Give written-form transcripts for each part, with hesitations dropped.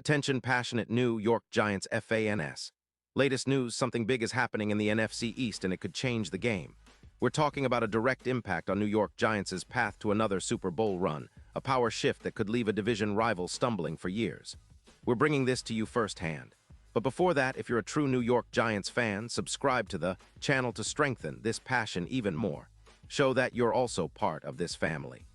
Attention passionate New York Giants fans. Latest news, something big is happening in the NFC East and it could change the game. We're talking about a direct impact on New York Giants' path to another Super Bowl run, a power shift that could leave a division rival stumbling for years. We're bringing this to you firsthand. But before that, if you're a true New York Giants fan, subscribe to the channel to strengthen this passion even more. Show that you're also part of this family.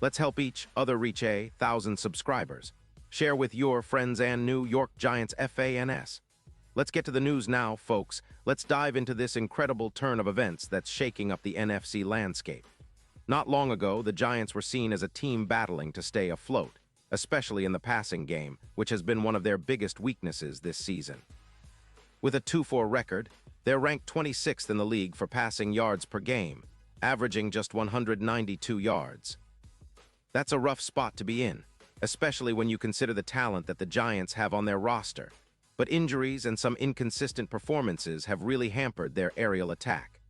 Let's help each other reach 1,000 subscribers. Share with your friends and New York Giants fans. Let's get to the news now, folks. Let's dive into this incredible turn of events that's shaking up the NFC landscape. Not long ago, the Giants were seen as a team battling to stay afloat, especially in the passing game, which has been one of their biggest weaknesses this season. With a 2-4 record, they're ranked 26th in the league for passing yards per game, averaging just 192 yards. That's a rough spot to be in, especially when you consider the talent that the Giants have on their roster. But injuries and some inconsistent performances have really hampered their aerial attack.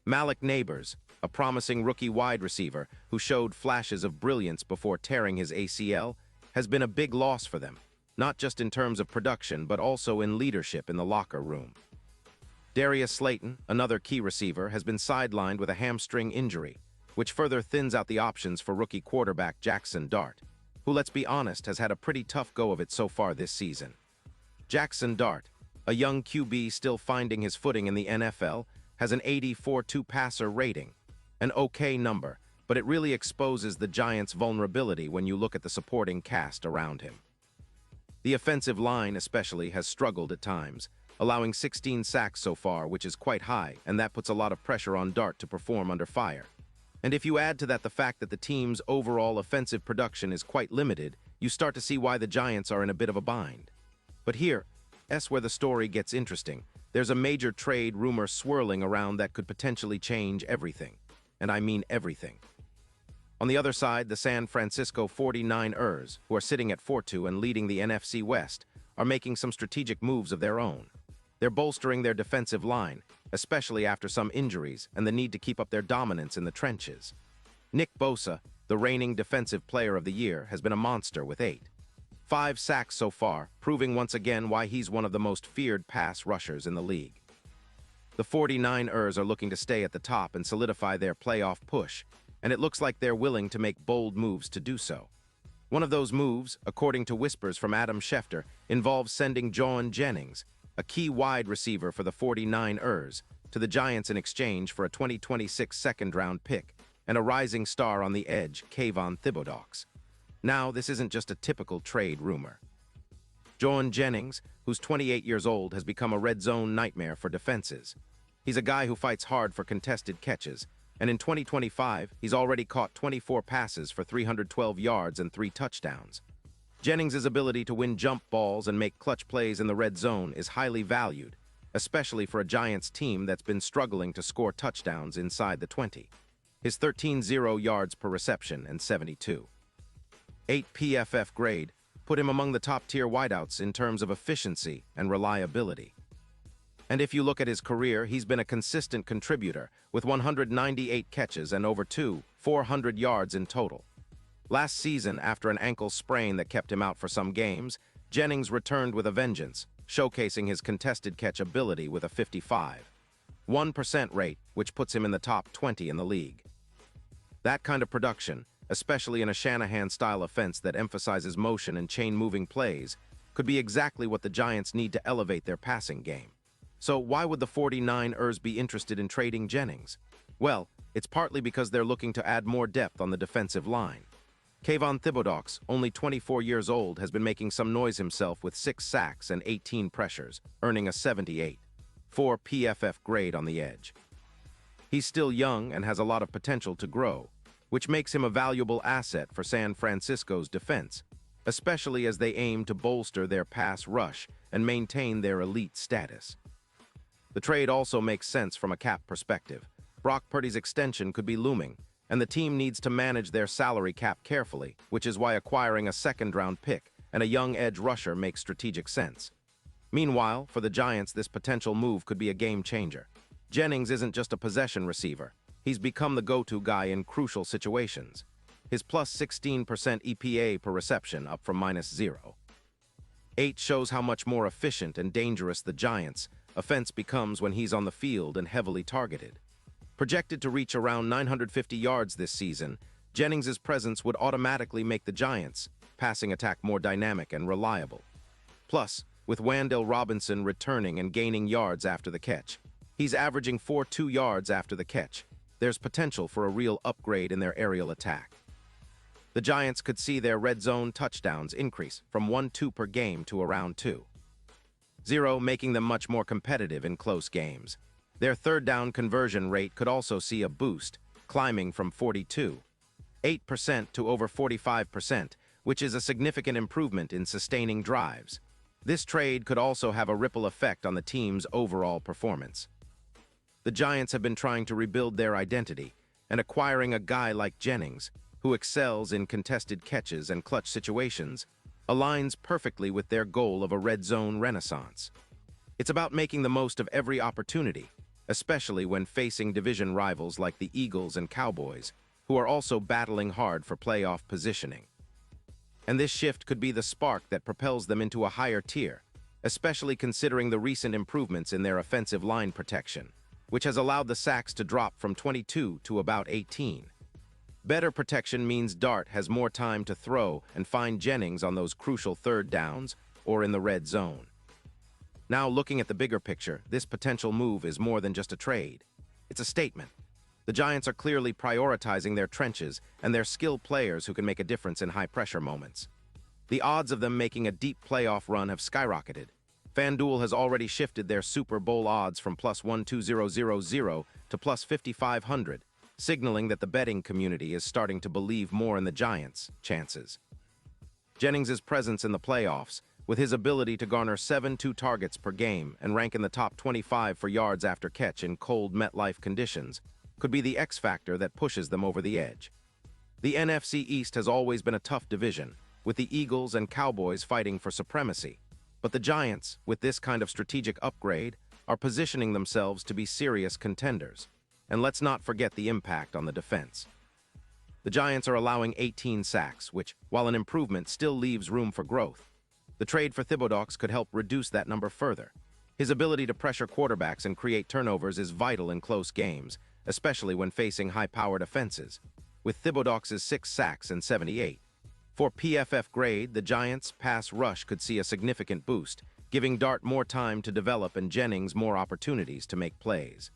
Malik Nabers, a promising rookie wide receiver who showed flashes of brilliance before tearing his ACL, has been a big loss for them, not just in terms of production but also in leadership in the locker room. Darius Slayton, another key receiver, has been sidelined with a hamstring injury, which further thins out the options for rookie quarterback Jackson Dart, who, let's be honest, has had a pretty tough go of it so far this season. Jackson Dart, a young QB still finding his footing in the NFL, has an 84.2 passer rating, an okay number, but it really exposes the Giants' vulnerability when you look at the supporting cast around him. The offensive line especially has struggled at times, allowing 16 sacks so far, which is quite high, and that puts a lot of pressure on Dart to perform under fire. And if you add to that the fact that the team's overall offensive production is quite limited, you start to see why the Giants are in a bit of a bind. But here's where the story gets interesting. There's a major trade rumor swirling around that could potentially change everything. And I mean everything. On the other side, the San Francisco 49ers, who are sitting at 4-2 and leading the NFC West, are making some strategic moves of their own. They're bolstering their defensive line, especially after some injuries and the need to keep up their dominance in the trenches. Nick Bosa, the reigning Defensive Player of the Year, has been a monster with 5 sacks so far, proving once again why he's one of the most feared pass rushers in the league. The 49ers are looking to stay at the top and solidify their playoff push, and it looks like they're willing to make bold moves to do so. One of those moves, according to whispers from Adam Schefter, involves sending Jauan Jennings, a key wide receiver for the 49ers, to the Giants in exchange for a 2026 second-round pick and a rising star on the edge, Kayvon Thibodeaux. Now, this isn't just a typical trade rumor. Jauan Jennings, who's 28 years old, has become a red zone nightmare for defenses. He's a guy who fights hard for contested catches, and in 2025, he's already caught 24 passes for 312 yards and 3 touchdowns. Jennings' ability to win jump balls and make clutch plays in the red zone is highly valued, especially for a Giants team that's been struggling to score touchdowns inside the 20. His 13.0 yards per reception and 72.8 PFF grade put him among the top-tier wideouts in terms of efficiency and reliability. And if you look at his career, he's been a consistent contributor with 198 catches and over 400 yards in total. Last season, after an ankle sprain that kept him out for some games, Jennings returned with a vengeance, showcasing his contested catch ability with a 55.1% rate, which puts him in the top 20 in the league. That kind of production, especially in a Shanahan-style offense that emphasizes motion and chain-moving plays, could be exactly what the Giants need to elevate their passing game. So why would the 49ers be interested in trading Jennings? Well, it's partly because they're looking to add more depth on the defensive line. Kayvon Thibodeaux, only 24 years old, has been making some noise himself with 6 sacks and 18 pressures, earning a 78.4 PFF grade on the edge. He's still young and has a lot of potential to grow, which makes him a valuable asset for San Francisco's defense, especially as they aim to bolster their pass rush and maintain their elite status. The trade also makes sense from a cap perspective. Brock Purdy's extension could be looming, and the team needs to manage their salary cap carefully, which is why acquiring a second-round pick and a young edge rusher makes strategic sense. Meanwhile, for the Giants, this potential move could be a game-changer. Jennings isn't just a possession receiver. He's become the go-to guy in crucial situations. His plus 16% EPA per reception up from -0. 8 shows how much more efficient and dangerous the Giants' offense becomes when he's on the field and heavily targeted. Projected to reach around 950 yards this season, Jennings' presence would automatically make the Giants' passing attack more dynamic and reliable. Plus, with Wan'Dale Robinson returning and gaining yards after the catch, he's averaging 4.2 yards after the catch. There's potential for a real upgrade in their aerial attack. The Giants could see their red zone touchdowns increase from 1-2 per game to around 2-0, making them much more competitive in close games. Their third down conversion rate could also see a boost, climbing from 42.8% to over 45%, which is a significant improvement in sustaining drives. This trade could also have a ripple effect on the team's overall performance. The Giants have been trying to rebuild their identity, and acquiring a guy like Jennings, who excels in contested catches and clutch situations, aligns perfectly with their goal of a red zone renaissance. It's about making the most of every opportunity, especially when facing division rivals like the Eagles and Cowboys, who are also battling hard for playoff positioning. And this shift could be the spark that propels them into a higher tier, especially considering the recent improvements in their offensive line protection, which has allowed the sacks to drop from 22 to about 18. Better protection means Dart has more time to throw and find Jennings on those crucial third downs or in the red zone. Now, looking at the bigger picture, this potential move is more than just a trade. It's a statement. The Giants are clearly prioritizing their trenches and their skilled players who can make a difference in high-pressure moments. The odds of them making a deep playoff run have skyrocketed. FanDuel has already shifted their Super Bowl odds from plus 12000 to plus 5500, signaling that the betting community is starting to believe more in the Giants' chances. Jennings' presence in the playoffs, with his ability to garner 7-2 targets per game and rank in the top 25 for yards after catch in cold MetLife conditions, could be the X factor that pushes them over the edge. The NFC East has always been a tough division, with the Eagles and Cowboys fighting for supremacy. But the Giants, with this kind of strategic upgrade, are positioning themselves to be serious contenders. And let's not forget the impact on the defense. The Giants are allowing 18 sacks, which, while an improvement, still leaves room for growth. The trade for Thibodeaux could help reduce that number further. His ability to pressure quarterbacks and create turnovers is vital in close games, especially when facing high-powered offenses, with Thibodeaux' 6 sacks and 78. For PFF grade, the Giants' pass rush could see a significant boost, giving Dart more time to develop and Jennings more opportunities to make plays.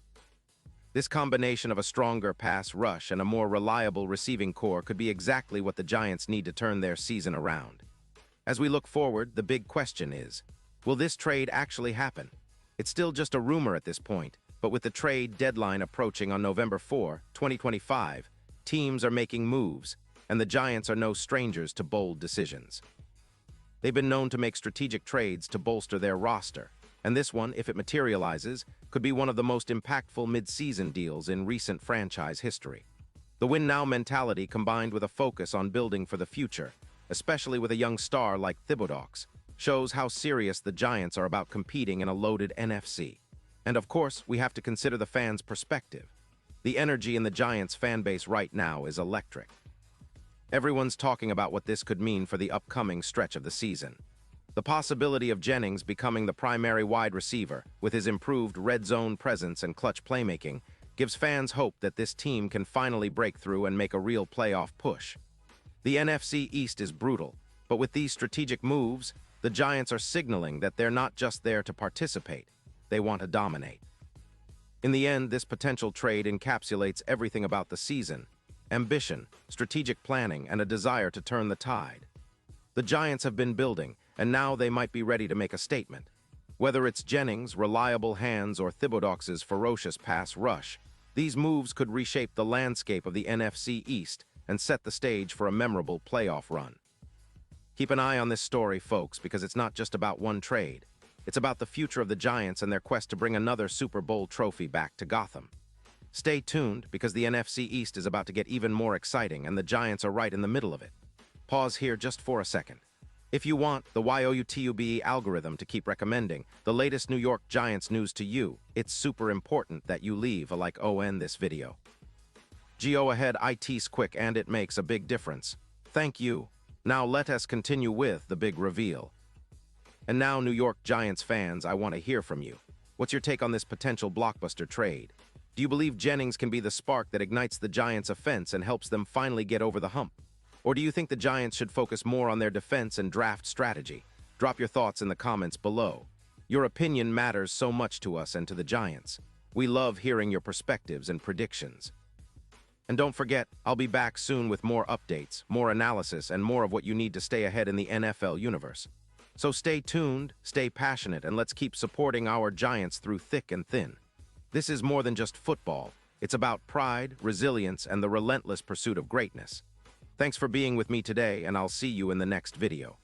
This combination of a stronger pass rush and a more reliable receiving core could be exactly what the Giants need to turn their season around. As we look forward, the big question is, will this trade actually happen? It's still just a rumor at this point, but with the trade deadline approaching on November 4, 2025, teams are making moves, and the Giants are no strangers to bold decisions. They've been known to make strategic trades to bolster their roster, and this one, if it materializes, could be one of the most impactful mid-season deals in recent franchise history. The win-now mentality combined with a focus on building for the future, especially with a young star like Thibodeaux, shows how serious the Giants are about competing in a loaded NFC. And of course, we have to consider the fans' perspective. The energy in the Giants fan base right now is electric. Everyone's talking about what this could mean for the upcoming stretch of the season. The possibility of Jennings becoming the primary wide receiver, with his improved red zone presence and clutch playmaking, gives fans hope that this team can finally break through and make a real playoff push. The NFC East is brutal, but with these strategic moves, the Giants are signaling that they're not just there to participate, they want to dominate. In the end, this potential trade encapsulates everything about the season: ambition, strategic planning, and a desire to turn the tide. The Giants have been building, and now they might be ready to make a statement. Whether it's Jennings' reliable hands or Thibodeaux' ferocious pass rush, these moves could reshape the landscape of the NFC East and set the stage for a memorable playoff run. Keep an eye on this story, folks, because it's not just about one trade. It's about the future of the Giants and their quest to bring another Super Bowl trophy back to Gotham. Stay tuned, because the NFC East is about to get even more exciting, and the Giants are right in the middle of it. Pause here just for a second. If you want the YOUTUBE algorithm to keep recommending the latest New York Giants news to you, it's super important that you leave a like on this video. Go ahead, it's quick and it makes a big difference. Thank you. Now let us continue with the big reveal. And now, New York Giants fans, I want to hear from you. What's your take on this potential blockbuster trade? Do you believe Jennings can be the spark that ignites the Giants' offense and helps them finally get over the hump? Or do you think the Giants should focus more on their defense and draft strategy? Drop your thoughts in the comments below. Your opinion matters so much to us and to the Giants. We love hearing your perspectives and predictions. And don't forget, I'll be back soon with more updates, more analysis, and more of what you need to stay ahead in the NFL universe. So stay tuned, stay passionate, and let's keep supporting our Giants through thick and thin. This is more than just football. It's about pride, resilience, and the relentless pursuit of greatness. Thanks for being with me today, and I'll see you in the next video.